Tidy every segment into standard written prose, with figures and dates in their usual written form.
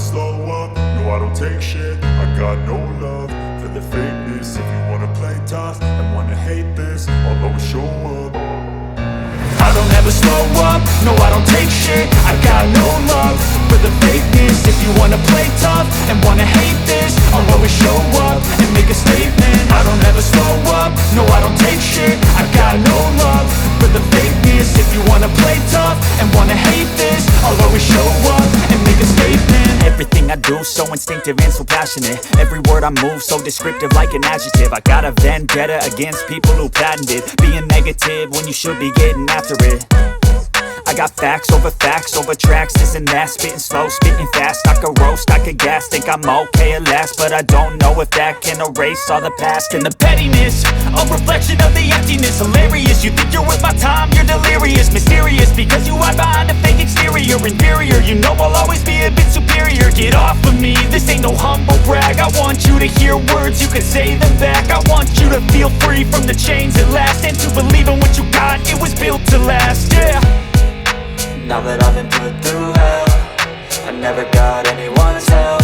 slow up, no I don't take shit. I got no love for the fakeness. If you wanna play tough and wanna hate this, I'll always show up. I don't ever slow up, no I don't take shit. I got no love for the fakeness. If you wanna play tough and wanna hate this, I'll always show up and make a statement. I don't ever slow up, no I don't take shit. I got no love for the fakeness. If you wanna play tough and wanna hate this, I'll always show up and make a statement. Everything I do so instinctive and so passionate. Every word I move so descriptive like an adjective. I got a vendetta against people who patented being negative when you should be getting after it. I got facts over tracks, this and that. Spitting slow, spitting fast, I could roast, I could gas. Think I'm okay at last, but I don't know if that can erase all the past. And the pettiness, a reflection of the emptiness. Hilarious, you think you're worth my time, you're delirious. Mysterious, because you hide behind a fake exterior. Inferior, you know I'll always be a bit superior. Get off of me, this ain't no humble brag. I want you to hear words, you can say them back. I want you to feel free from the chains at last, and to believe in what you got, it was built to last, yeah. Now that I've been put through hell, I never got anyone's help.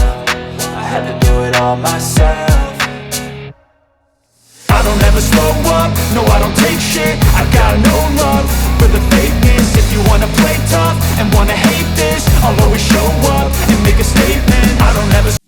I had to do it all myself. I don't ever slow up, no I don't take shit. I got no love for the fakeness. If you wanna play tough and wanna hate this, I'll always show up and make a statement. I don't ever